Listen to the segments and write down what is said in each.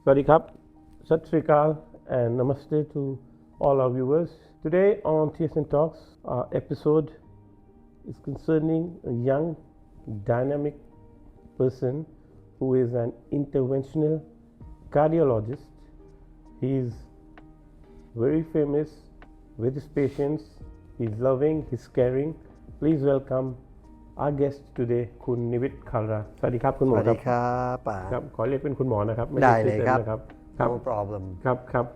Sawasdee krap, Sat Sri Akal, and Namaste to all our viewers. Today on TSN Talks, our episode is concerning a young, dynamic person who is an interventional cardiologist. He is very famous with his patients. He's loving, he's caring. Please welcome our guest today คุณ Nivit Kalra สวัสดีครับคุณหมอครับ สวัสดีครับป๋า ครับขอเรียกเป็นคุณหมอนะครับไม่ ได้ ใช่ เลย TSN ครับ นะครับ no problem ครับครับ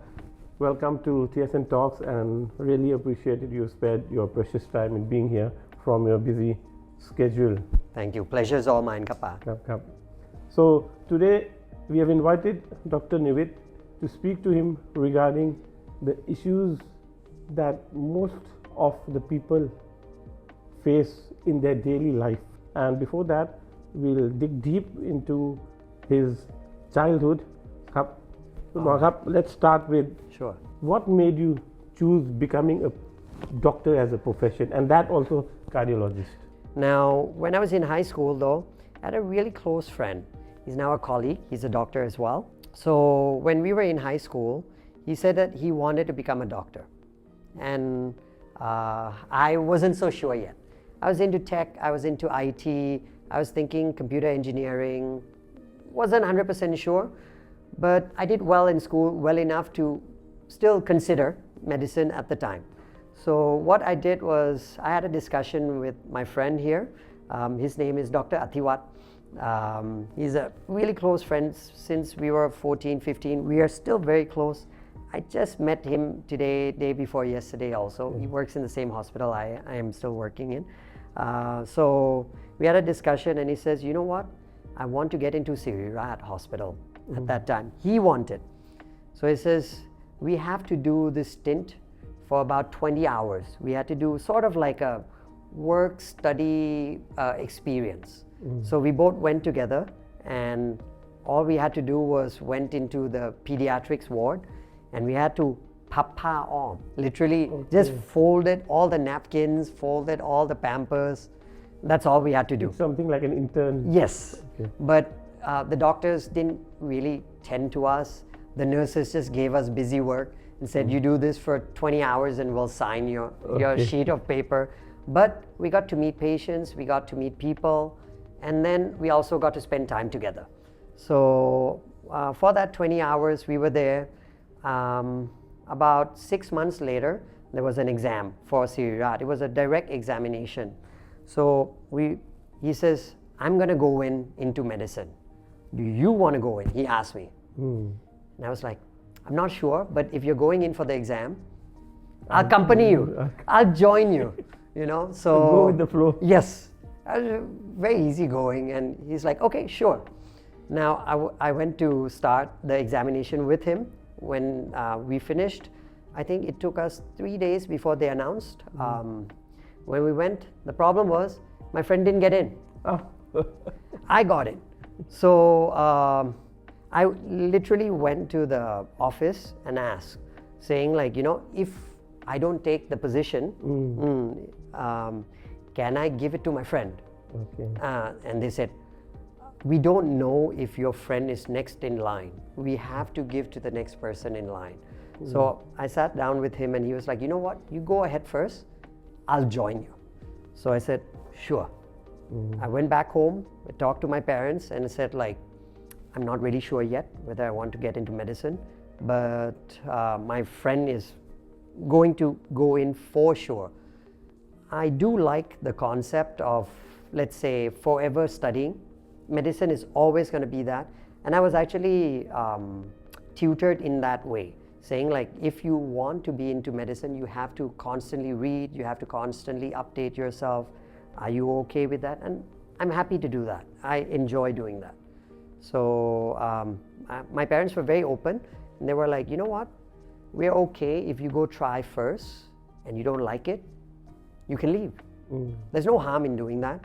Welcome to TSN Talks and really appreciated you spared your precious time in being here from your busy schedule. thank you pleasure is all mine ครับป๋า ครับครับ So today we have invited Dr. Nivit to speak to him regarding the issues that most of the people face in their daily life. And before that, we'll dig deep into his childhood. ครับคุณหมอครับ let's start with sure what made you choose becoming a doctor as a profession, and that also cardiologist. now when I was in high school though I had a really close friend. He's now a colleague, he's a doctor as well. So when we were in high school, he said that he wanted to become a doctor, and I wasn't so sure yet. I was into tech, I was into IT, I was thinking computer engineering, wasn't 100% sure, but I did well in school, well enough to still consider medicine at the time. So what I did was I had a discussion with my friend here. His name is Dr. Athiwat. He's a really close friend since we were 14, 15. We are still very close. I just met him today, day before yesterday also. He works in the same hospital I am still working in. So we had a discussion and he says, you know what, I want to get into Sirirat hospital at that time. He wanted. So he says, we have to do this stint for about 20 hours. We had to do sort of like a work study experience. So we both went together and all we had to do was went into the pediatrics ward and we had to papa on, literally just folded all the napkins, folded all the pampers. That's all we had to do. It's something like an intern. Yes, but the doctors didn't really tend to us. The nurses just gave us busy work and said, you do this for 20 hours and we'll sign your sheet of paper. But we got to meet patients, we got to meet people, and then we also got to spend time together. So for that 20 hours we were there. About 6 months later, there was an exam for Sirirat. It was a direct examination. So he says, I'm going to go into medicine. Do you want to go in? He asked me. And I was like, I'm not sure, but if you're going in for the exam, I'll accompany you. I'll join you, you know. So go with the flow. Yes. I was very easygoing. And he's like, okay, sure. Now I went to start the examination with him. When we finished, I think it took us 3 days before they announced. When we went, the problem was my friend didn't get in. I got in. So I literally went to the office and asked, saying like, you know, if I don't take the position, can I give it to my friend? And they said, we don't know if your friend is next in line. We have to give to the next person in line. So I sat down with him and he was like, you know what, you go ahead first, I'll join you. So I said, sure. I went back home, I talked to my parents and I said like, I'm not really sure yet whether I want to get into medicine, but my friend is going to go in for sure. I do like the concept of, let's say, forever studying. Medicine is always going to be that, and I was actually tutored in that way, saying like, if you want to be into medicine, you have to constantly read, you have to constantly update yourself. Are you okay with that? And I'm happy to do that. I enjoy doing that. So my parents were very open and they were like, you know what, we're okay if you go try first and you don't like it, you can leave. There's no harm in doing that.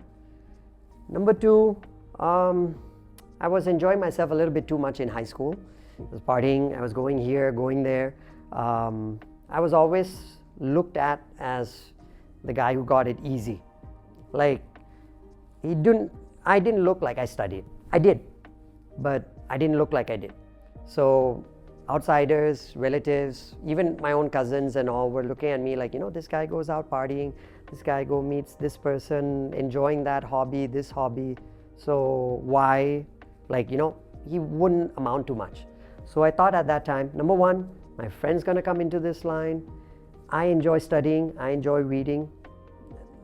Number two, I was enjoying myself a little bit too much in high school. I was partying, I was going here, going there. I was always looked at as the guy who got it easy. Like, I didn't look like I studied. I did, but I didn't look like I did. So outsiders, relatives, even my own cousins and all were looking at me like, this guy goes out partying, this guy meets this person, enjoying that hobby, this hobby. So why, he wouldn't amount to much. So I thought at that time, number one, my friend's gonna come into this line. I enjoy studying, I enjoy reading.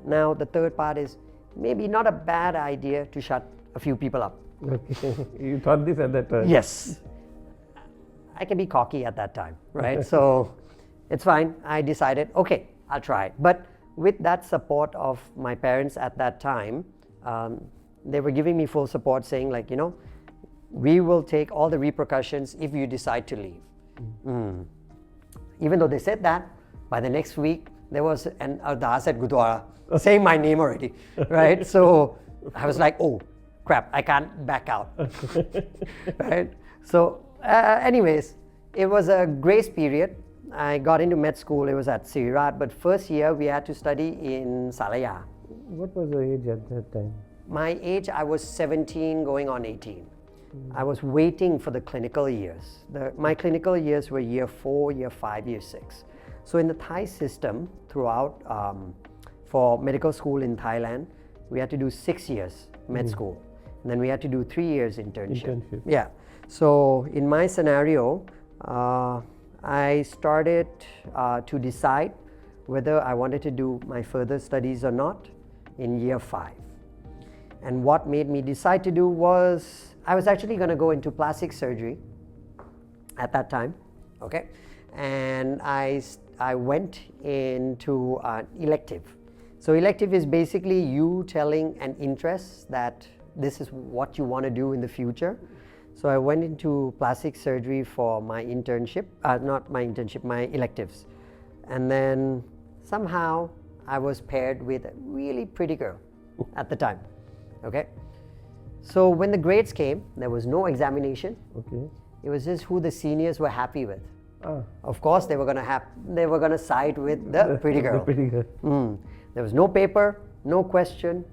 Now the third part is maybe not a bad idea to shut a few people up. Okay, you thought this at that time? Yes. I can be cocky at that time, right? So it's fine. I decided, okay, I'll try it. But with that support of my parents at that time, they were giving me full support, saying we will take all the repercussions if you decide to leave. Even though they said that, by the next week, there was an ardas at Gurdwara saying my name already, right? So I was like, oh, crap, I can't back out, right? So anyways, it was a grace period. I got into med school, it was at Sirat, but first year we had to study in Salaya. What was your age at that time? My age, I was 17 going on 18. I was waiting for the clinical years. My clinical years were year 4, year 5, year 6. So in the Thai system, throughout, for medical school in Thailand, we had to do 6 years med school. And then we had to do 3 years internship. Yeah. So in my scenario, I started to decide whether I wanted to do my further studies or not in year 5. And what made me decide to do was, I was actually going to go into plastic surgery at that time, okay? And I went into elective. So elective is basically you telling an interest that this is what you want to do in the future. So I went into plastic surgery for my internship, my electives. And then somehow I was paired with a really pretty girl at the time, okay? So when the grades came, there was no examination. Okay. It was just who the seniors were happy with. Of course, they were gonna side with the pretty girl. The pretty girl. There was no paper, no question,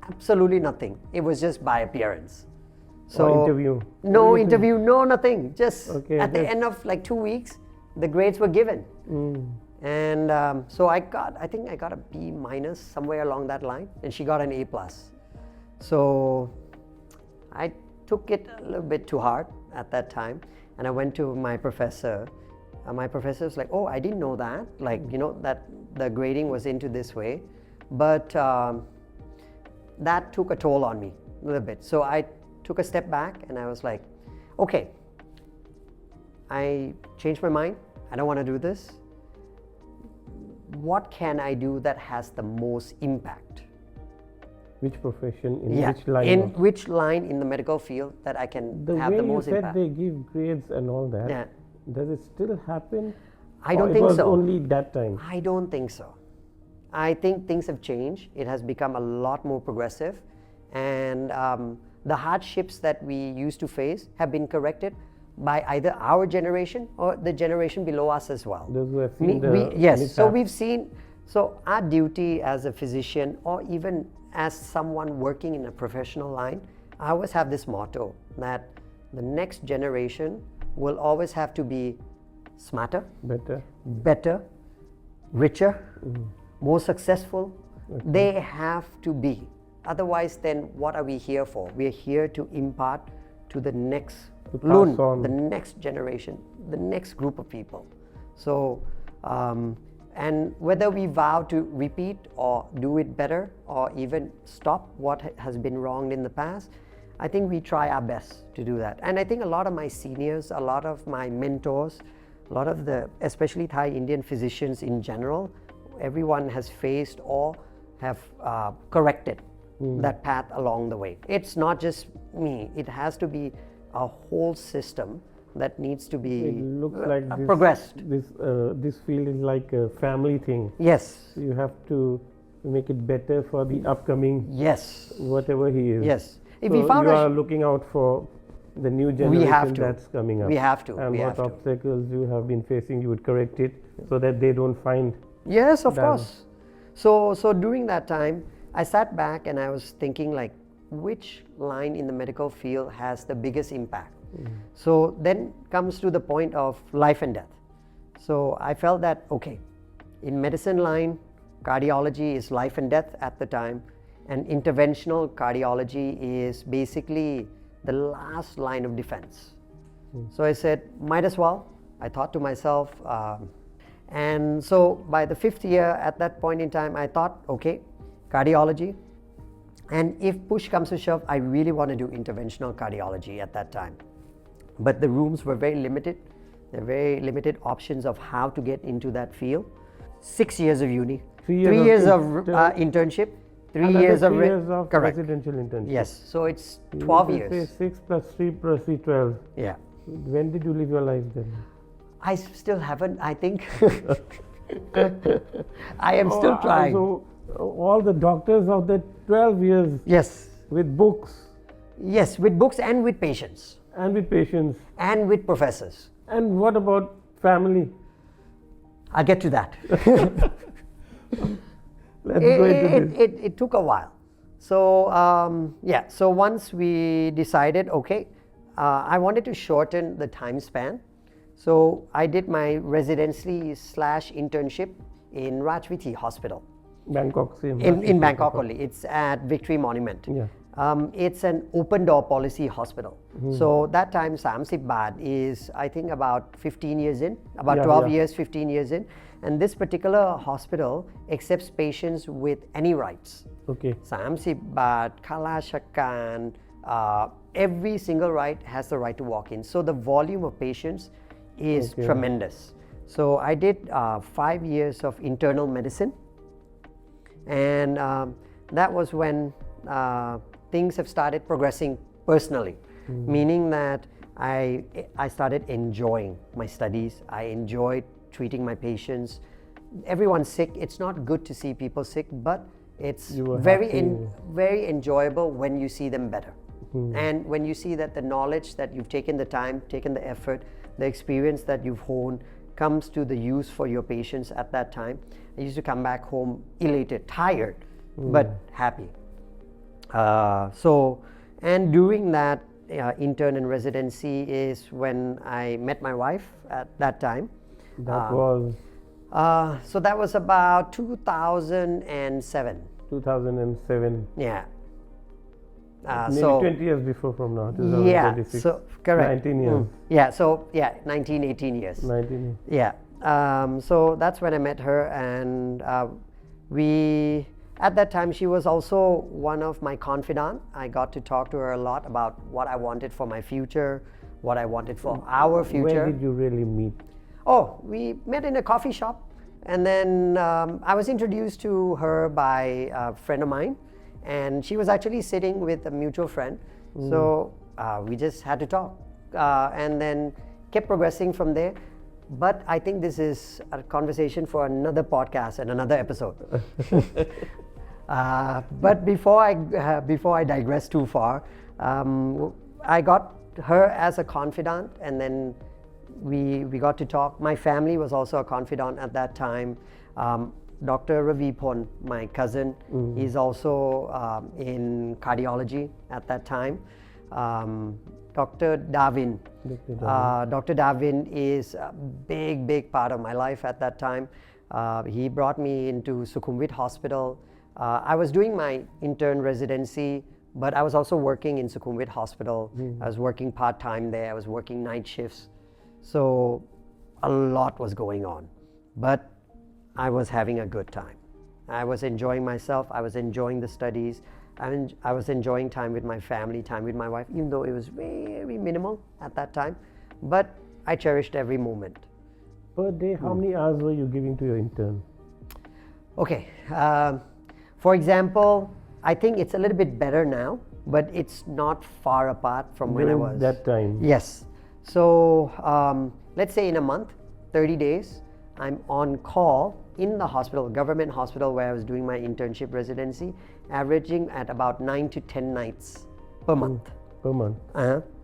absolutely nothing. It was just by appearance. So interview. No interview, no nothing. Just at the just end of 2 weeks, the grades were given. And so I think I got a B minus somewhere along that line, and she got an A plus. So I took it a little bit too hard at that time, and I went to my professor. My professor was like, oh, I didn't know that, that the grading was into this way. But that took a toll on me a little bit. So I took a step back and I was like, okay, I changed my mind. I don't want to do this. What can I do that has the most impact? Which profession, which line? In which line in the medical field that I can have the most impact? The way you said they give grades and all that, does it still happen? I don't think so. It was only that time? I don't think so. I think things have changed. It has become a lot more progressive, and the hardships that we used to face have been corrected by either our generation or the generation below us as well. Those who have seen yes, so we've seen, so our duty as a physician or even as someone working in a professional line, I always have this motto that the next generation will always have to be smarter, better, richer, more successful. They have to be. Otherwise, then what are we here for? We are here to impart to the next the next generation, the next group of people. So, and whether we vow to repeat or do it better or even stop what has been wronged in the past, I think we try our best to do that. And I think a lot of my seniors, a lot of my mentors, a lot of the, especially Thai Indian physicians in general, everyone has faced or have corrected that path along the way. It's not just me, it has to be a whole system that needs to be progressed. This field is like a family thing. Yes. You have to make it better for the upcoming. Yes. Whatever he is. Yes. If you are looking out for the new generation that's coming up. We have to. And what obstacles you have been facing, you would correct it so that they don't find. Yes, of course. So during that time, I sat back and I was thinking like, which line in the medical field has the biggest impact? So then comes to the point of life and death. So I felt that, okay, in medicine line, cardiology is life and death at the time, and interventional cardiology is basically the last line of defense. So I said, might as well. I thought to myself, and so by the 5th year at that point in time, I thought, okay, cardiology. And if push comes to shove, I really want to do interventional cardiology at that time. But the rooms were very limited. There were very limited options of how to get into that field. 6 years of uni, 3 years of internship, 3 years of correct. residential internship. Yes, so it's 12 years. 6 plus 3 plus 3, 12. Yeah. When did you live your life then? I still haven't, I think. I am still trying. So all the doctors of the 12 years. Yes. With books. Yes, with books and with patients. And with patients. And with professors. And what about family? I'll get to that. Let's go into this. It took a while. So yeah, so once we decided, okay, I wanted to shorten the time span. So I did my residency / internship in Rajviti Hospital. Bangkok, same. In Bangkok only. It's at Victory Monument. Yeah. It's an open door policy hospital. So that time Samsip Bad is, I think, about 15 years in, about 12 years, 15 years in. And this particular hospital accepts patients with any rights. Okay. Samsip Bad, Kalashakan, every single right has the right to walk in. So the volume of patients is tremendous. So I did 5 years of internal medicine. And that was when things have started progressing personally, meaning that I started enjoying my studies. I enjoyed treating my patients. Everyone's sick. It's not good to see people sick, but it's very enjoyable when you see them better. And when you see that the knowledge that you've taken the time, taken the effort, the experience that you've honed comes to the use for your patients at that time. I used to come back home elated, tired, but happy. And during that intern and residency is when I met my wife at that time. That was? So that was about 2007. 2007. Yeah. Maybe 20 years before from now. Yeah, so correct. 19 years. Yeah, so yeah, 19, 18 years. 19 years. Yeah. So that's when I met her, and at that time, she was also one of my confidant. I got to talk to her a lot about what I wanted for my future, what I wanted for our future. When did you really meet? Oh, we met in a coffee shop, and then I was introduced to her by a friend of mine, and she was actually sitting with a mutual friend. So we just had to talk, and then kept progressing from there. But I think this is a conversation for another podcast and another episode. But before I digress too far, I got her as a confidant, and then we got to talk. My family was also a confidant at that time. Dr. Ravi Pon, my cousin, is also in cardiology at that time. Dr. Davin. Dr. Davin is a big part of my life at that time. He brought me into Sukhumvit Hospital. I was doing my intern residency, but I was also working in Sukhumvit Hospital. I was working part-time there. I was working night shifts. So a lot was going on, but I was having a good time. I was enjoying myself. I was enjoying the studies. I was enjoying time with my family, time with my wife, even though it was very minimal at that time. But I cherished every moment. Per day, how many hours were you giving to your intern? Okay. For example, I think it's a little bit better now, but it's not far apart from when I was. That time? Yes. So let's say in a month, 30 days, I'm on call in the hospital, government hospital where I was doing my internship residency, averaging at about 9 to 10 nights per month. Per month.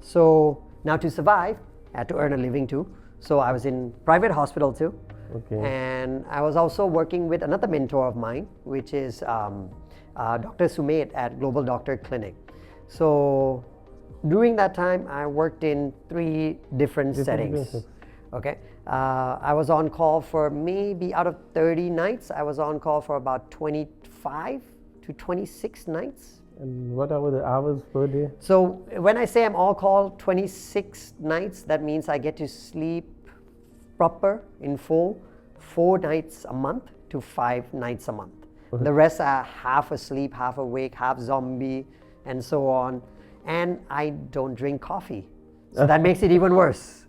So now to survive, I had to earn a living too. So I was in private hospital too. Okay. And I was also working with another mentor of mine, which is Dr. Sumit at Global Doctor Clinic. So during that time, I worked in 3 different settings. places. Okay, I was on call for maybe out of 30 nights, I was on call for about 25 to 26 nights. And what are the hours per day? So when I say I'm all call 26 nights, that means I get to sleep proper in full 4 nights a month to 5 nights a month. The rest are half asleep, half awake, half zombie, and so on. And I don't drink coffee. So that makes it even worse.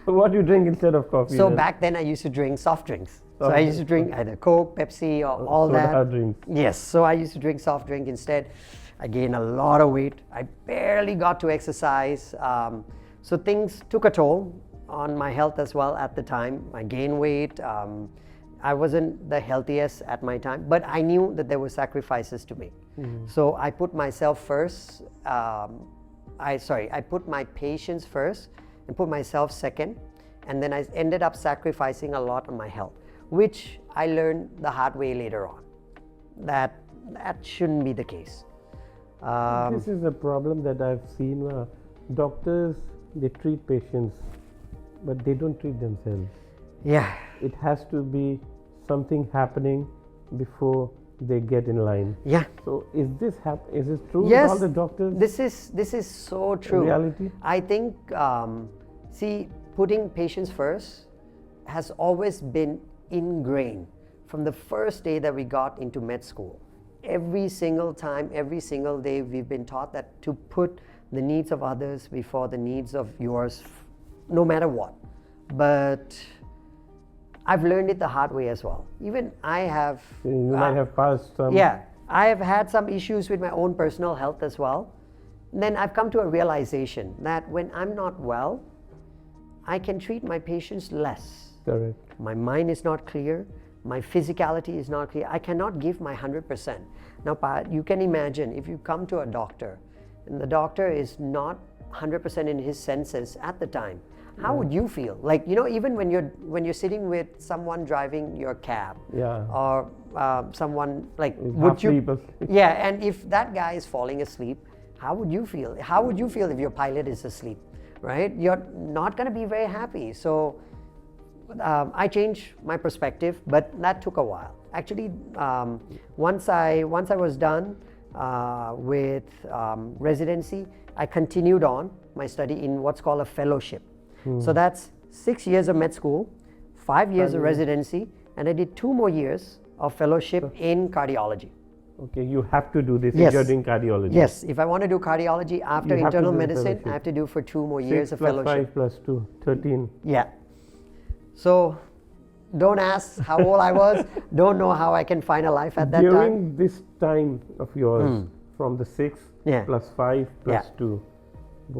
What do you drink instead of coffee? So then? back then I used to drink soft drinks. So I used to drink either Coke, Pepsi, or all soda that. drinks. Yes, so I used to drink soft drink instead. I gained a lot of weight. I barely got to exercise. So things took a toll on my health as well at the time. I gained weight. I wasn't the healthiest at my time, but I knew that there were sacrifices to make. So I put myself first. I put my patients first and put myself second. And then I ended up sacrificing a lot on my health, which I learned the hard way later on. That shouldn't be the case. This is a problem that I've seen where doctors, they treat patients, but they don't treat themselves. Yeah. It has to be something happening before they get in line. Yeah. So is this true Yes. with all the doctors? This is so true. Reality? I think, putting patients first has always been ingrained from the first day that we got into med school. Every single time, every single day, we've been taught that to put the needs of others before the needs of yours, no matter what. But I've learned it the hard way as well. Even I have... You might have passed some... Yeah, I have had some issues with my own personal health as well. Then I've come to a realization that when I'm not well, I can treat my patients less. Correct. My mind is not clear. My physicality is not clear. I cannot give my 100%. Now, you can imagine if you come to a doctor and the doctor is not 100% in his senses at the time, how would you feel? Like, even when you're sitting with someone driving your cab, Yeah. or someone like, Half sleep asleep. yeah, and if that guy is falling asleep, how would you feel? How would you feel if your pilot is asleep, right? You're not going to be very happy. So I changed my perspective, but that took a while. Actually, once I was done with residency, I continued on my study in what's called a fellowship. So that's 6 years of med school, 5 years of residency, and I did 2 more years of fellowship in cardiology. Okay, you have to do this Yes. if you're doing cardiology. Yes, if I want to do cardiology after You have to internal do the medicine, fellowship. I have to do for 2 more 6 years of plus fellowship. 5 plus 2, 13. Yeah. So don't ask how old I was. Don't know how I can find a life at that time. During this time of yours, from the 6 Yeah. plus 5 plus Yeah. 2,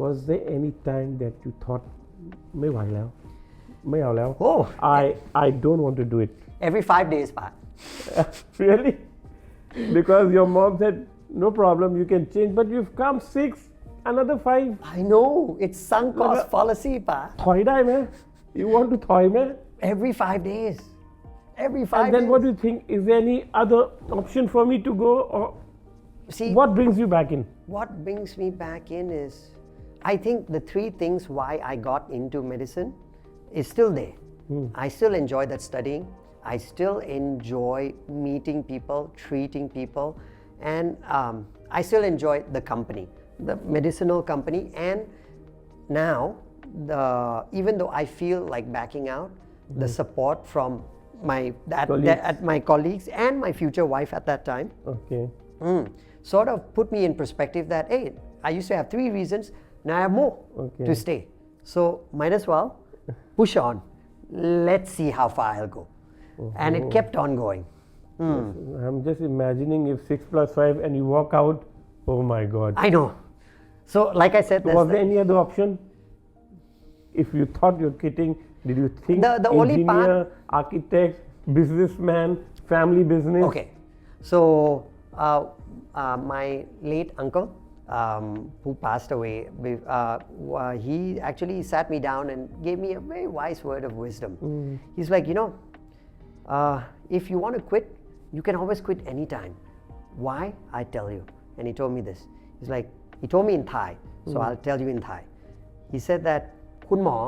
was there any time that you thought, ไม่ไหวแล้ว ไม่เอาแล้ว Oh. I don't want to do it. Every 5 days, Pa. Really? Because your mom said, no problem, you can change, but you've come 6, another 5. I know. It's sunk cost fallacy, Pa. ถอยได้ไหม You want to ถอยไหม Every 5 days. Every 5 And then days. what do you think? Is there any other option for me to go, or See, what brings you back in? what brings me back in is, I think the 3 things why I got into medicine is still there. I still enjoy that studying. I still enjoy meeting people, treating people, and I still enjoy the company, the medicinal company. And now, even though I feel like backing out, the support from my colleagues and my future wife at that time, Okay. sort of put me in perspective that, hey, I used to have 3 reasons, now I have more to stay. So might as well push on. Let's see how far I'll go. And it kept on going. I'm just imagining if 6 plus 5 and you walk out, oh my God. I know. So like I said, Was there any other option? If you thought you're kidding, did you think The only engineer, architect, businessman, family business? Okay. So my late uncle, who passed away, he actually sat me down and gave me a very wise word of wisdom. He's like, if you want to quit, you can always quit anytime. Why? I tell you. And he told me this. He's like, He told me in Thai, so I'll tell you in Thai. He said that คุณหมอ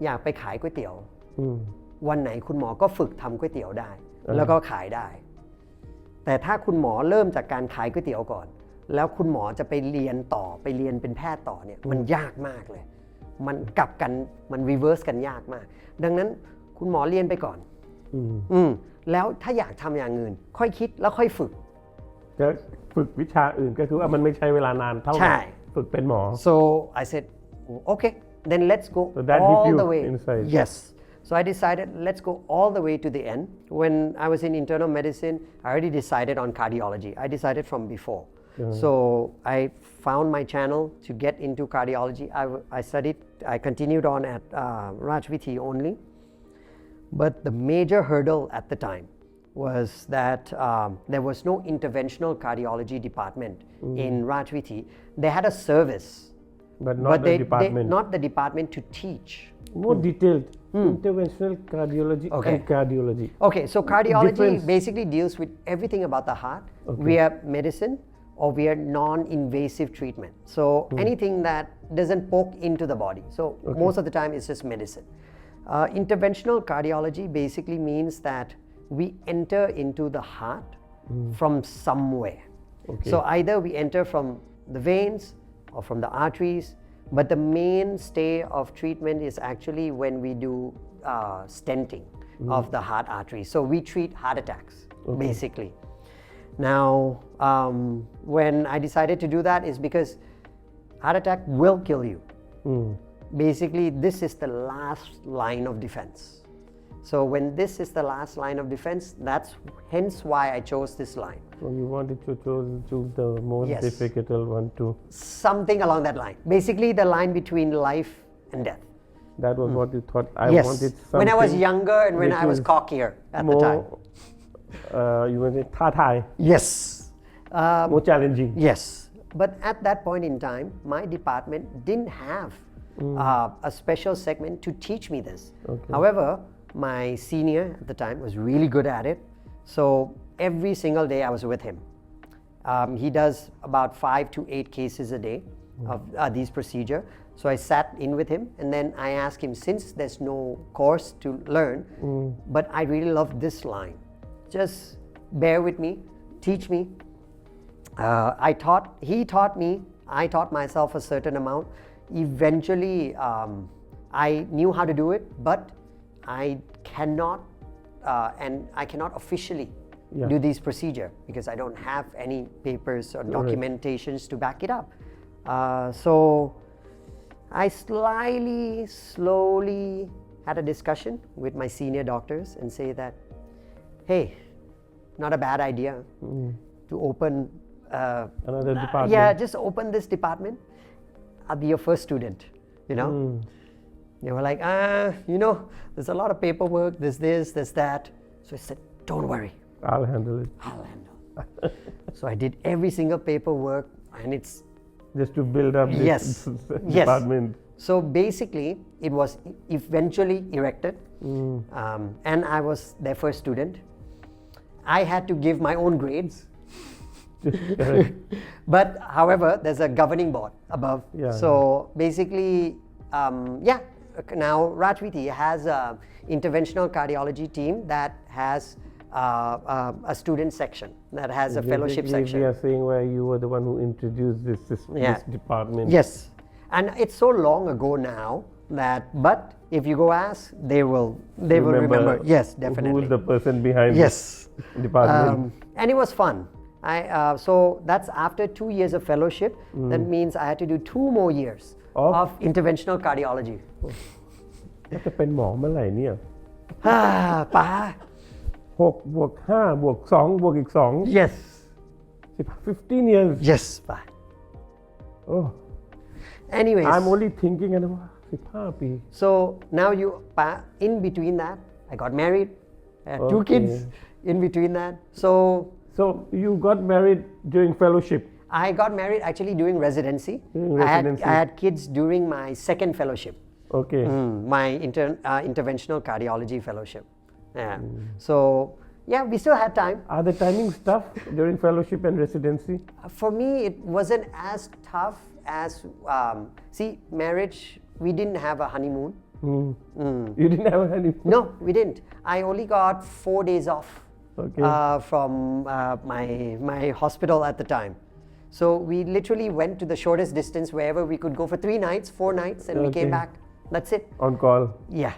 อยากไปขายก๋วยเตี๋ยว วันไหนคุณหมอก็ฝึกทำก๋วยเตี๋ยวได้ แล้วก็ขายได้ แต่ถ้าคุณหมอเริ่มจากการขายก๋วยเตี๋ยวก่อน แล้วคุณหมอจะไปเรียนต่อไปเรียนเป็นแพทย์ต่อเนี่ยมันยากมากเลยมันกลับกันมันรีเวิร์สกันยากมากดังนั้นคุณหมอเรียนไปก่อนแล้วถ้าอยากทำอย่างอื่นค่อยคิดแล้วค่อยฝึกก็ฝึกวิชาอื่นก็คือว่ามันไม่ใช้เวลานานเท่ากับฝึกเป็นหมอ so I said okay then let's go so that all the way inside. yes so I decided let's go all the way to the end when I was in internal medicine I already decided on cardiology I decided from before so I found my channel to get into cardiology I studied I continued on at Rajviti only but the major hurdle at the time was that there was no interventional cardiology department in Rajviti. They had a service, but not the department. Not the department to teach. More detailed, interventional cardiology and cardiology. Okay, so cardiology basically deals with everything about the heart. We are medicine or we are non-invasive treatment. So anything that doesn't poke into the body. So most of the time it's just medicine. Interventional cardiology basically means that we enter into the heart from somewhere. So either we enter from the veins or from the arteries, but the mainstay of treatment is actually when we do stenting of the heart arteries. So we treat heart attacks basically. Now, when I decided to do that is because heart attack will kill you. Basically, this is the last line of defense. So when this is the last line of defense, that's hence why I chose this line. So you wanted to choose the most difficult one too. Something along that line. Basically the line between life and death. That was what you thought. I wanted something. When I was younger and when I was cockier at the time. You wanted Thai. Yes. More challenging. Yes. But at that point in time, my department didn't have a special segment to teach me this. However, my senior at the time was really good at it. So every single day I was with him. He does about 5 to 8 cases a day of these procedure. So I sat in with him and then I asked him, since there's no course to learn, but I really love this line. Just bear with me, teach me. He taught me, I taught myself a certain amount. Eventually, I knew how to do it, but I cannot officially do this procedure because I don't have any papers or documentations to back it up. So I slowly had a discussion with my senior doctors and say that, hey, not a bad idea to open another department. Yeah, just open this department. I'll be your first student, you know. They were like, there's a lot of paperwork, there's this, there's that. So I said, don't worry. I'll handle it. I'll handle it. So I did every single paperwork and it's... Just to build up this department. So basically, it was eventually erected and I was their first student. I had to give my own grades. But however, there's a governing board above. So basically, now Rajviti has an interventional cardiology team that has a student section, that has a fellowship section. We are saying where you were the one who introduced this department. Yes, and it's so long ago now that, but if you go ask, they will remember. Yes, definitely. Who is the person behind this department? And it was fun. So that's after 2 years of fellowship. That means I had to do 2 more years of interventional cardiology. จะเป็นหมอเมื่อไหร่เนี่ย ป๋า 6 บวก 5 บวก 2 บวกอีก 2 Yes 15 years Yes ป๋า Oh Anyways I'm only thinking 15 ปี So nowป๋า in between that I got married I had 2 kids in between that So you got married during fellowship? I got married actually during residency. I had kids during my second fellowship. My interventional cardiology fellowship. So Yeah, we still had time. Are the timings tough during fellowship and residency? For me, it wasn't as tough as, see, marriage, we didn't have a honeymoon. You didn't have a honeymoon? No, we didn't. I only got 4 days off from my hospital at the time. So we literally went to the shortest distance wherever we could go for 3 nights, 4 nights, and we came back. That's it. On call? Yeah.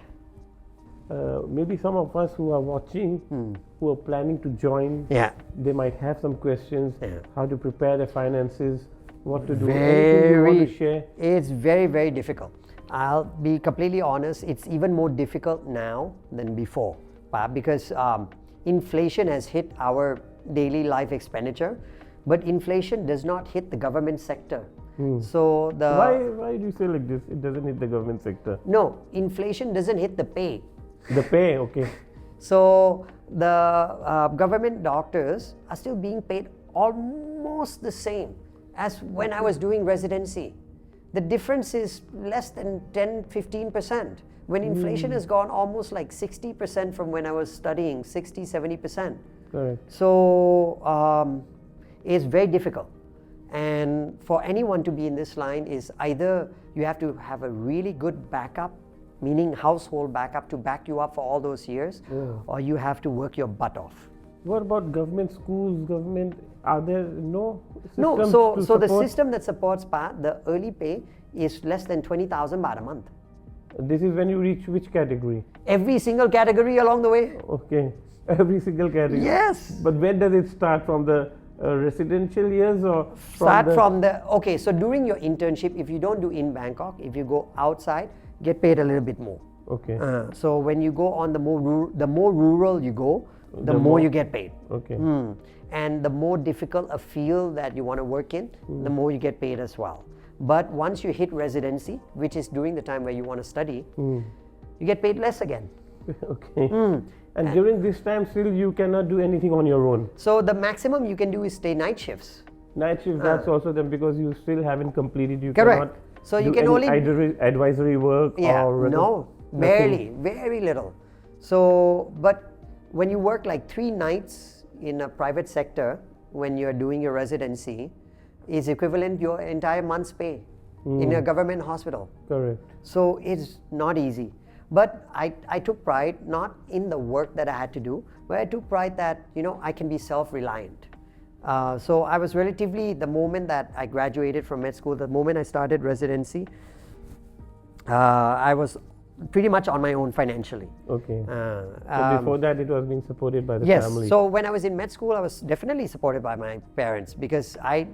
Maybe some of us who are watching, who are planning to join, they might have some questions, how to prepare their finances, what to do, anything you want to share? It's very, very difficult. I'll be completely honest, it's even more difficult now than before, because inflation has hit our daily life expenditure, but inflation does not hit the government sector. So why do you say like this? It doesn't hit the government sector? No, inflation doesn't hit the pay. The pay, okay. So the government doctors are still being paid almost the same as when I was doing residency. The difference is less than 10-15%. When inflation has gone almost like 60% from when I was studying, 60-70%. Correct. So it's very difficult. And for anyone to be in this line is either you have to have a really good backup, meaning household backup to back you up for all those years, or you have to work your butt off. What about government schools, are there no systems No, to so the support? system that supports the early pay is less than 20,000 baht a month. This is when you reach which category? Every single category along the way. Okay, every single category. Yes. But when does it start? From the residential years or okay, so during your internship, if you don't do in Bangkok, if you go outside, get paid a little bit more. Okay. So when you go on the more rural you go, the more you get paid. Okay. And the more difficult a field that you want to work in, the more you get paid as well. But once you hit residency, which is during the time where you want to study, you get paid less again. Okay. And during this time still you cannot do anything on your own? So the maximum you can do is stay night shifts. Night shifts, that's also then because you still haven't completed, you Correct. cannot so you do can any only advisory work or no, barely, very little. So, but when you work like 3 nights in a private sector, when you're doing your residency, is equivalent your entire month's pay in a government hospital. Correct. So it's not easy. But I took pride not in the work that I had to do, but I took pride that, I can be self-reliant. So I was relatively, the moment that I graduated from med school, the moment I started residency, I was pretty much on my own financially. Okay. So before that it was being supported by the family? Yes. So when I was in med school, I was definitely supported by my parents because I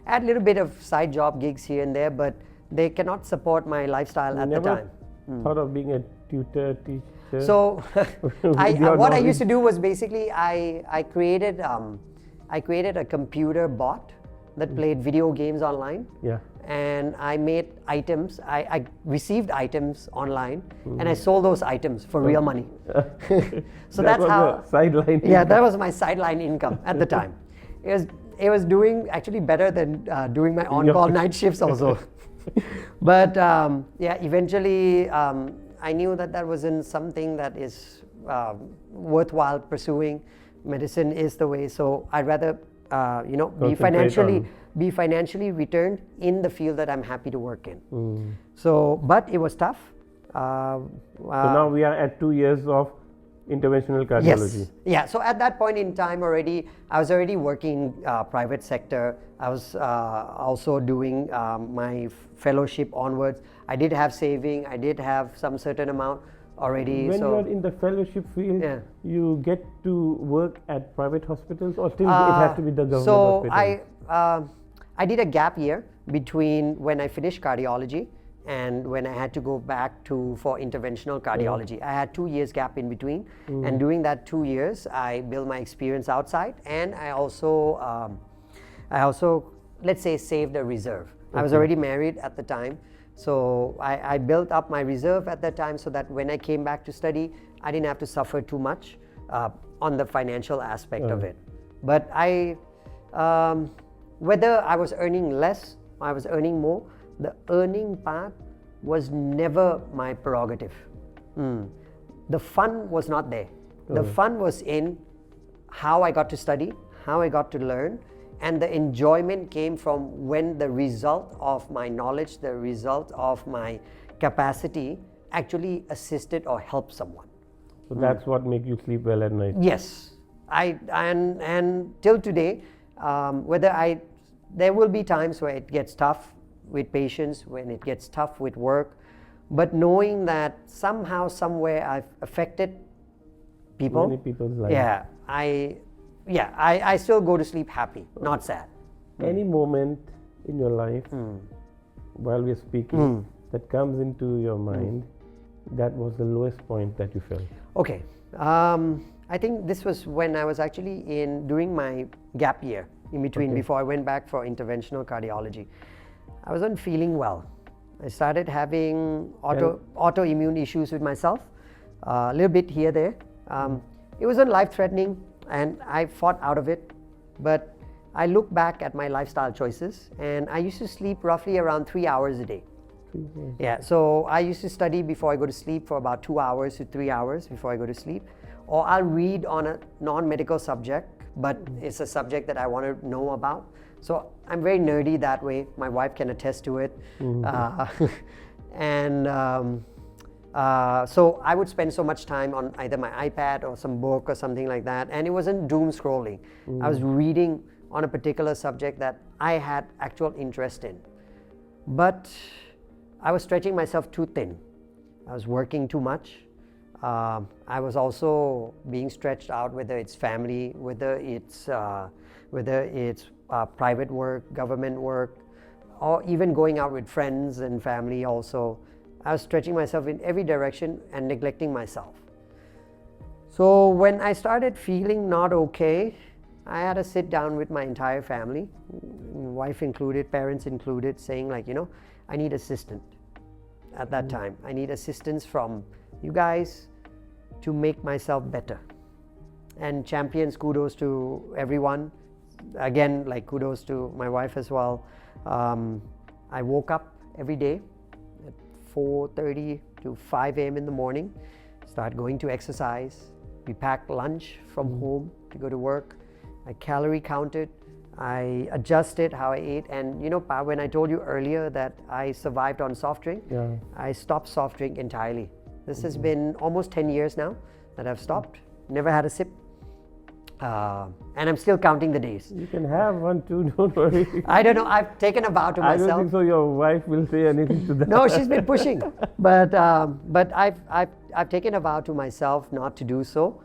had a little bit of side job gigs here and there, but they cannot support my lifestyle at the time. Thought of being a tutor, teacher? So what I used to do was basically I created a computer bot that played video games online. Yeah. And I made items, I received items online and I sold those items for real money. So that's how sideline. Yeah, that was my sideline income at the time. It was doing actually better than doing my on-call night shifts also. But eventually I knew that wasn't something that is worthwhile pursuing. Medicine is the way, so I'd rather be financially returned in the field that I'm happy to work in. So, but it was tough. So now we are at 2 years of interventional cardiology. Yes. Yeah. So at that point in time I was already working private sector. I was also doing my fellowship onwards. I did have saving. I did have some certain amount already. When you are in the fellowship field, you get to work at private hospitals or still it has to be the government hospital? So I did a gap year between when I finished cardiology and when I had to go back for interventional cardiology. I had 2 years gap in between, and during that 2 years, I built my experience outside, and I also, let's say, saved a reserve. I was already married at the time, so I built up my reserve at that time so that when I came back to study, I didn't have to suffer too much on the financial aspect of it. But whether I was earning less or I was earning more, the earning part was never my prerogative. The fun was not there. The fun was in how I got to study, how I got to learn, and the enjoyment came from when the result of my knowledge, the result of my capacity actually assisted or helped someone. So that's what makes you sleep well at night. Yes, and till today, there will be times where it gets tough with patients, when it gets tough with work, but knowing that somehow, somewhere, I've affected people. Many people's lives. I still go to sleep happy, not sad. Any moment in your life, while we're speaking, that comes into your mind, that was the lowest point that you felt? Okay. I think this was when I was actually during my gap year, in between, before I went back for interventional cardiology. I wasn't feeling well. I started having autoimmune issues with myself, a little bit here, there. It wasn't life-threatening, and I fought out of it. But I look back at my lifestyle choices, and I used to sleep roughly around 3 hours a day. Yeah, so I used to study before I go to sleep for about 2 hours to 3 hours before I go to sleep. Or I'll read on a non-medical subject, but it's a subject that I want to know about. So I'm very nerdy that way. My wife can attest to it. So I would spend so much time on either my iPad or some book or something like that. And it wasn't doom scrolling. I was reading on a particular subject that I had actual interest in. But I was stretching myself too thin. I was working too much. I was also being stretched out, whether it's family, whether it's private work, government work, or even going out with friends and family also. I was stretching myself in every direction and neglecting myself. So when I started feeling not okay, I had to sit down with my entire family, wife included, parents included, saying like, I need assistance at that time. I need assistance from you guys to make myself better. And champions, kudos to everyone. Again, like kudos to my wife as well. I woke up every day at 4:30 to 5 a.m. in the morning, start going to exercise. We packed lunch from home to go to work. I calorie counted. I adjusted how I ate. And Pa, when I told you earlier that I survived on soft drink, I stopped soft drink entirely. This has been almost 10 years now that I've stopped. Never had a sip. And I'm still counting the days. You can have one too, don't worry. I don't know, I've taken a vow to myself. I don't think so your wife will say anything to that. No, she's been pushing. But I've taken a vow to myself not to do so.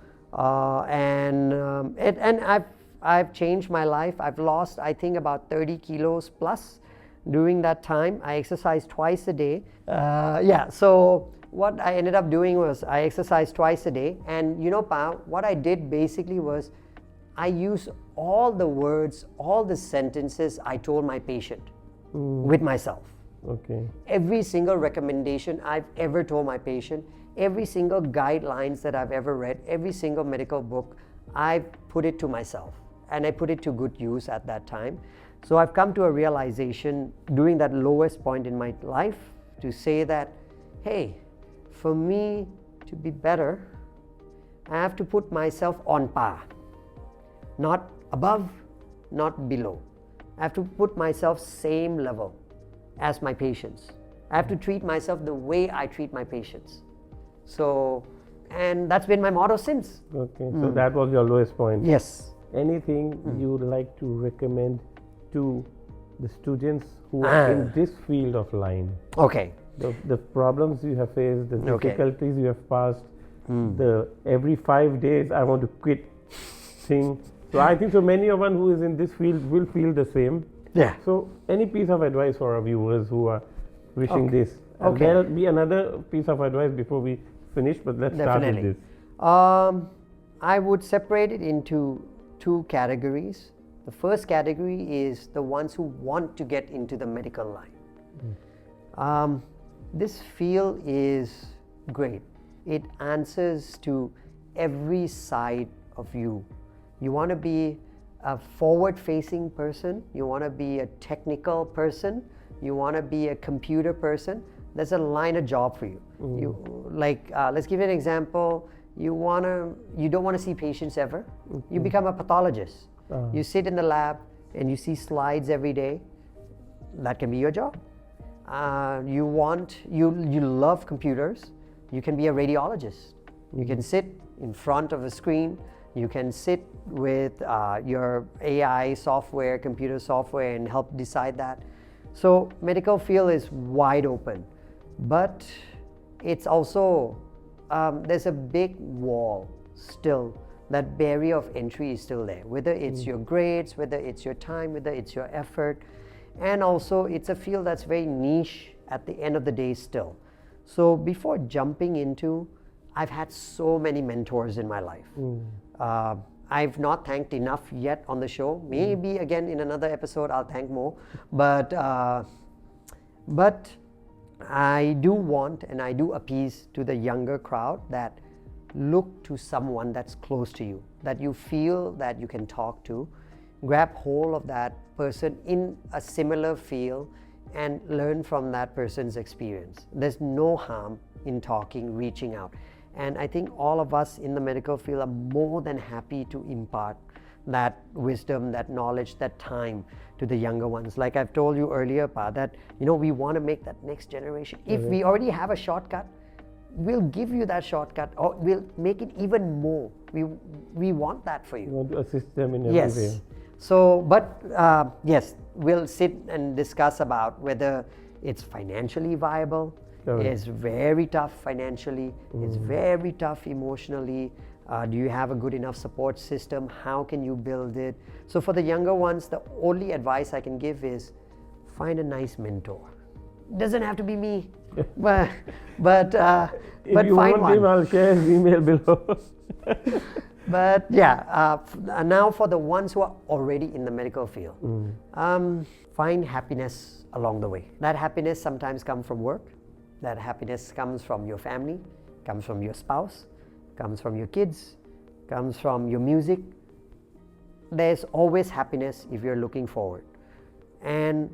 I've changed my life. I've lost, I think, about 30 kilos plus during that time. I exercised twice a day. So what I ended up doing was I exercised twice a day. And Pa, what I did basically was I used all the words, all the sentences I told my patient with myself. Okay. Every single recommendation I've ever told my patient, every single guidelines that I've ever read, every single medical book, I've put it to myself. And I put it to good use at that time. So I've come to a realization during that lowest point in my life to say that, hey, for me to be better, I have to put myself on par. Not above, not below. I have to put myself same level as my patients. I have to treat myself the way I treat my patients. So, and that's been my motto since. Okay, so that was your lowest point. Yes. Anything you would like to recommend to the students who are in this field of line? Okay. The problems you have faced, the difficulties you have passed, the every 5 days I want to quit thing. So I think so many of one who is in this field will feel the same. Yeah. So any piece of advice for our viewers who are wishing this? And Okay. there'll be another piece of advice before we finish, but let's start with this. I would separate it into two categories. The first category is the ones who want to get into the medical line. This field is great. It answers to every side of you. You want to be a forward-facing person. You want to be a technical person. You want to be a computer person. There's a line of job for you. Let's give you an example. you don't want to see patients ever, you become a pathologist. You sit in the lab and you see slides every day. That can be your job. You love computers, you can be a radiologist. You can sit in front of a screen, you can sit with your AI software, computer software, and help decide that. So medical field is wide open, but it's also, there's a big wall still. That barrier of entry is still there, whether it's your grades, whether it's your time, whether it's your effort. And also it's a field that's very niche at the end of the day still. So before jumping into, I've had so many mentors in my life. I've not thanked enough yet on the show. Maybe again in another episode I'll thank more. But I do want and I do appease to the younger crowd that look to someone that's close to you, that you feel that you can talk to. Grab hold of that person in a similar field and learn from that person's experience. There's no harm in talking, reaching out. And I think all of us in the medical field are more than happy to impart that wisdom, that knowledge, that time to the younger ones. Like I've told you earlier, Pa, that we want to make that next generation. If we already have a shortcut, we'll give you that shortcut, or we'll make it even more. We want that for you. You want to assist them in every way. So, but yes, we'll sit and discuss about whether it's financially viable. It's very tough financially. It's very tough emotionally. Do you have a good enough support system? How can you build it? So for the younger ones, the only advice I can give is find a nice mentor. Doesn't have to be me, but if you find want one. him, I'll share his email below. But yeah, now for the ones who are already in the medical field, find happiness along the way. That happiness sometimes comes from work. That happiness comes from your family, comes from your spouse, comes from your kids, comes from your music. There's always happiness if you're looking forward. And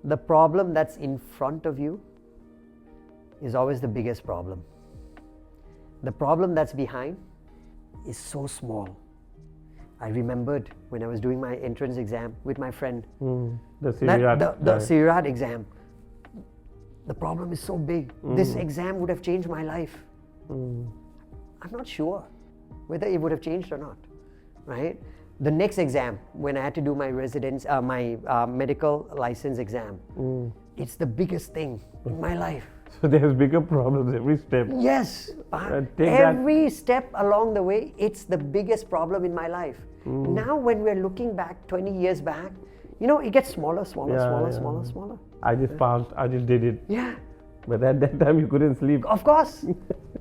the problem that's in front of you is always the biggest problem. The problem that's behind is so small. I remembered when I was doing my entrance exam with my friend. The CIRAD exam. The problem is so big. This exam would have changed my life. I'm not sure whether it would have changed or not, right? The next exam, when I had to do my my medical license exam, it's the biggest thing in my life. So there's bigger problems every step. Yes, every step along the way, it's the biggest problem in my life. Now when we're looking back 20 years back, it gets smaller. I just passed, I just did it. Yeah. But at that time you couldn't sleep. Of course.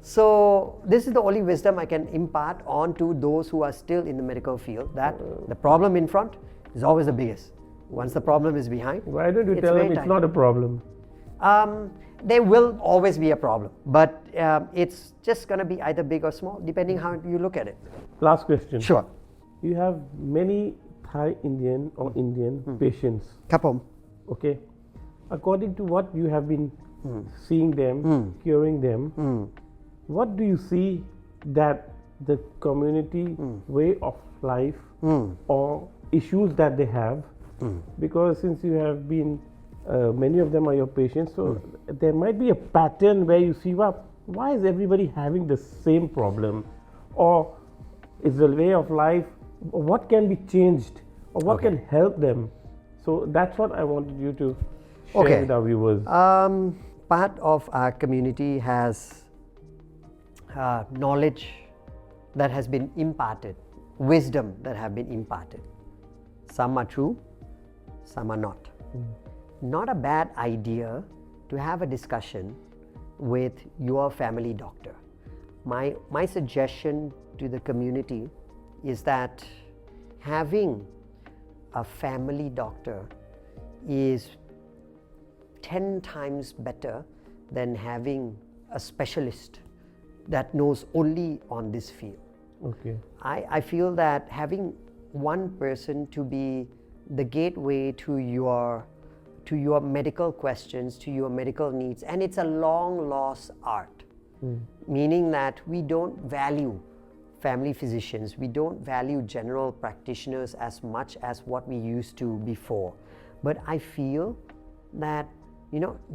So this is the only wisdom I can impart on to those who are still in the medical field, that the problem in front is always the biggest. Once the problem is behind, why don't you tell them it's not a problem? There will always be a problem, but it's just going to be either big or small, depending how you look at it. Last question. Sure. You have many Thai Indian or Indian patients. Kapom. Okay. According to what you have been seeing them, curing them, what do you see that the community way of life or issues that they have? Because since you have been, many of them are your patients, so there might be a pattern where you see, well, why is everybody having the same problem? Or is the way of life, what can be changed? Or what can help them? So that's what I wanted you to share with our viewers. Part of our community has knowledge that has been imparted, wisdom that have been imparted. Some are true, some are not. Not a bad idea to have a discussion with your family doctor. My suggestion to the community is that having a family doctor is 10 times better than having a specialist that knows only on this field. Okay. I feel that having one person to be the gateway to your medical questions, to your medical needs, and it's a long lost art. meaning that we don't value family physicians, we don't value general practitioners as much as what we used to before. But I feel that,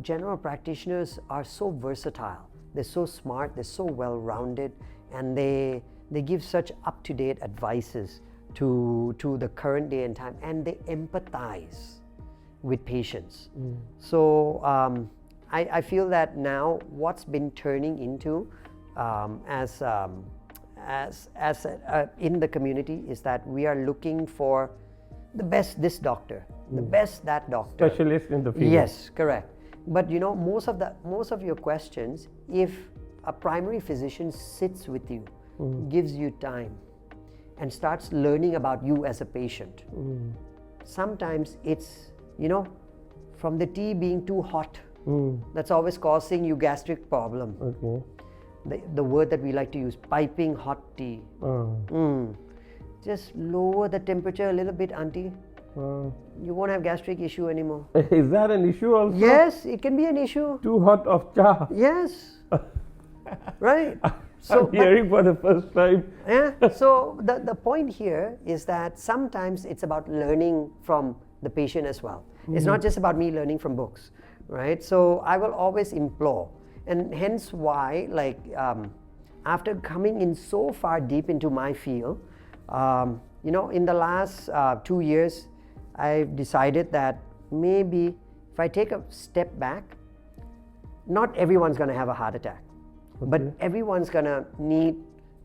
general practitioners are so versatile, they're so smart, they're so well-rounded, and they give such up-to-date advices to the current day and time, and they empathize with patients. So I feel that now what's been turning into in the community is that we are looking for the best this doctor, the best that doctor. Specialist in the field. Yes, correct. But most of your questions, if a primary physician sits with you, gives you time, and starts learning about you as a patient, sometimes it's from the tea being too hot, that's always causing you gastric problem. Okay. The word that we like to use, piping hot tea. Just lower the temperature a little bit, auntie. You won't have gastric issue anymore. Is that an issue also? Yes, it can be an issue. Too hot of cha. Yes. Right. So, I'm hearing for the first time. Yeah. So the point here is that sometimes it's about learning from the patient as well. It's not just about me learning from books, right? So I will always implore, and hence why, after coming in so far deep into my field, in the last 2 years, I've decided that maybe if I take a step back, not everyone's going to have a heart attack, but everyone's going to need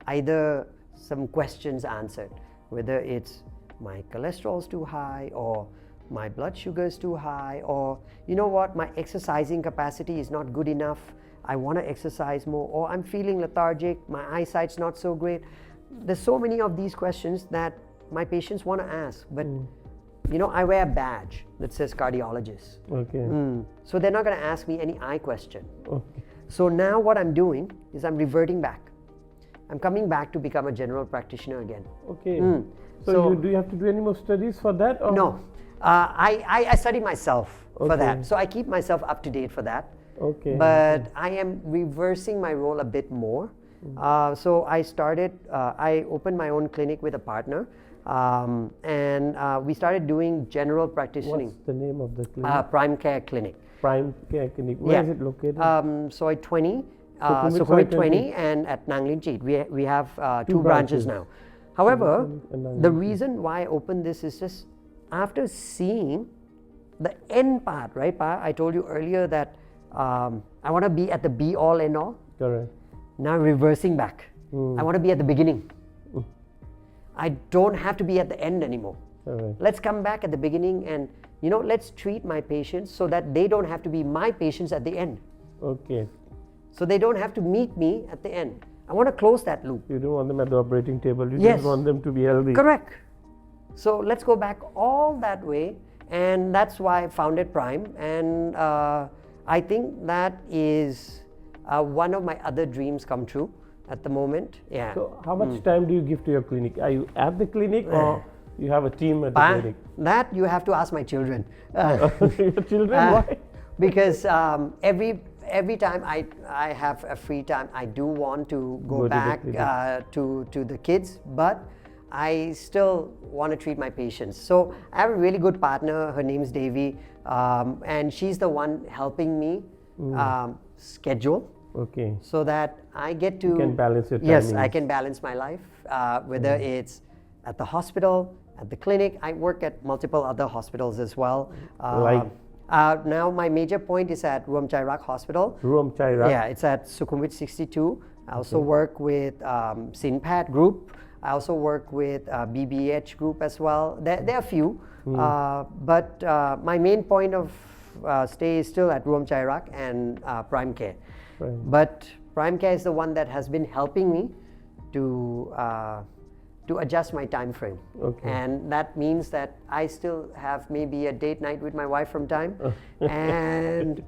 either some questions answered, whether it's my cholesterol's too high, or my blood sugar is too high, or my exercising capacity is not good enough, I want to exercise more, or I'm feeling lethargic, my eyesight's not so great. There's so many of these questions that my patients want to ask, but I wear a badge that says cardiologist. Okay. So they're not going to ask me any eye question. Okay. So now what I'm doing is I'm reverting back. I'm coming back to become a general practitioner again. Okay. So do you have to do any more studies for that? Or? No. I study myself for that. So I keep myself up to date for that. Okay. But I am reversing my role a bit more. So I opened my own clinic with a partner, and we started doing general practicing. What's the name of the clinic? Prime Care Clinic. Prime Care Clinic. Where is it located? Soy 20, Sukhumvit 20, and at Nang Linchit. We have two branches now. However, the reason why I opened this is just after seeing the end part, right, Pa? I told you earlier that I want to be at the be all and all. Correct. Now reversing back. I want to be at the beginning. I don't have to be at the end anymore. Correct. Let's come back at the beginning and, let's treat my patients so that they don't have to be my patients at the end. Okay. So they don't have to meet me at the end. I want to close that loop. You don't want them at the operating table. You Yes. just want them to be healthy. Correct. So let's go back all that way, and that's why I founded Prime, and I think that is one of my other dreams come true at the moment. Yeah. So how much time do you give to your clinic? Are you at the clinic or you have a team at the clinic? That you have to ask my children. Your children? Why? Because every time I have a free time, I do want to go back to the kids, but I still want to treat my patients. So I have a really good partner. Her name's Devi, and she's the one helping me schedule. Okay. So that I get to... You can balance your timings. Yes, I can balance my life, whether it's at the hospital, at the clinic. I work at multiple other hospitals as well. Now my major point is at Ruamjairak Hospital. Ruamjairak? Yeah, it's at Sukhumvit 62. I also work with Sinpat Group. I also work with BBH Group as well. There are a few, but my main point of stay is still at Ruamjairak and Prime Care. Right. But Prime Care is the one that has been helping me to adjust my time frame. Okay. And that means that I still have maybe a date night with my wife from time, and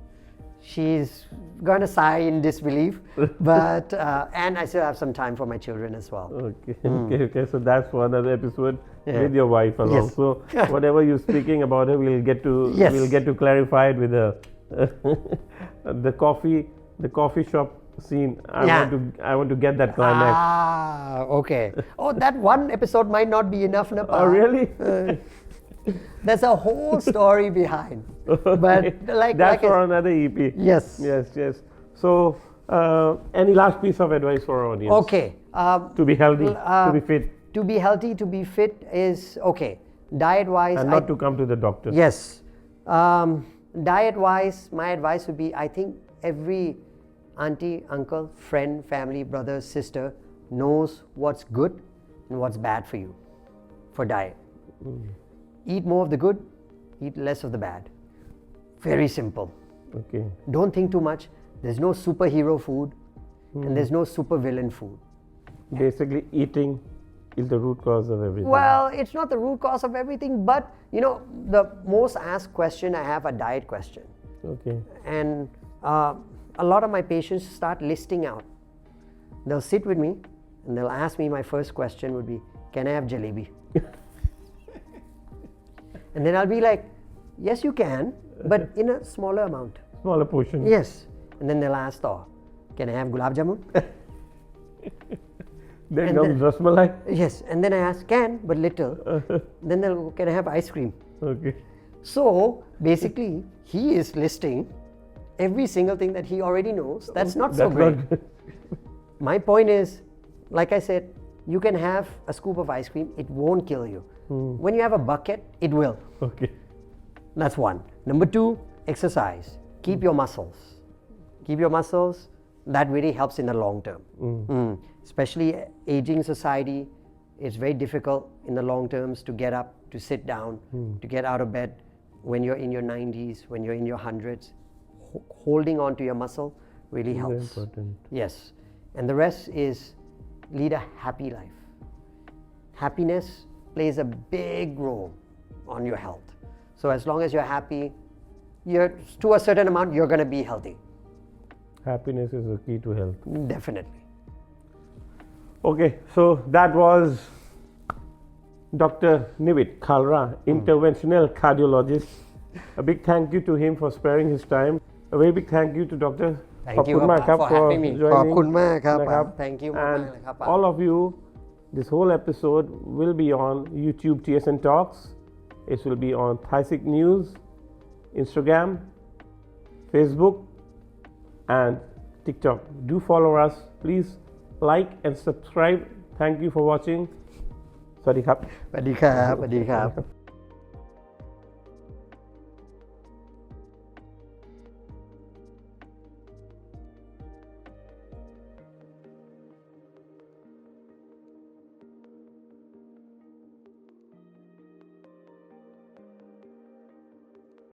she's going to sigh in disbelief, but and I still have some time for my children as well. Okay. Okay. So that's for another episode with your wife along. Yes. So whatever you're speaking about her, we'll get to clarify it with the coffee shop scene. Yeah. I want to get that climax. Ah, okay. Oh, that one episode might not be enough, na, Oh, really? There's a whole story behind. But That's for another EP. Yes. Yes. So, any last piece of advice for our audience? Okay. To be healthy, to be fit, To be healthy, to be fit is okay. Diet-wise, and not to come to the doctor. Yes. Diet-wise, my advice would be, I think every auntie, uncle, friend, family, brother, sister knows what's good and what's bad for you for diet. Eat more of the good, eat less of the bad. Very simple. Okay. Don't think too much. There's no superhero food and there's no supervillain food. Basically, eating is the root cause of everything. Well, it's not the root cause of everything, but the most asked question I have a diet question. Okay. And a lot of my patients start listing out. They'll sit with me and they'll ask me, my first question would be, can I have jalebi? And then I'll be like, yes, you can, but in a smaller amount. Smaller portion. Yes. And then they'll ask, can I have gulab jamun? Then comes rasmalai. Yes. And then I ask, but little. Then they'll go, can I have ice cream? Okay. So basically, he is listing every single thing that he already knows. That's not so great. Not good. My point is, like I said, you can have a scoop of ice cream, it won't kill you. When you have a bucket, it will. Okay. That's one. Number two, exercise. Keep your muscles. Keep your muscles. That really helps in the long term. Especially aging society, it's very difficult in the long terms to get up, to sit down, to get out of bed when you're in your 90s, when you're in your 100s. Holding on to your muscle really helps. Very important. Yes. And the rest is lead a happy life. Happiness plays a big role on your health. So as long as you're happy, to a certain amount, you're going to be healthy. Happiness is the key to health. Definitely. Okay, so that was Dr. Nivit Kalra, interventional cardiologist. A big thank you to him for sparing his time. A very big thank you to Dr. Thank you for having me. Thank you. And all of you, this whole episode will be on YouTube TSN Talks. It will be on Thaisik News, Instagram, Facebook, and TikTok. Do follow us. Please like and subscribe. Thank you for watching. สวัสดีครับ สวัสดีครับ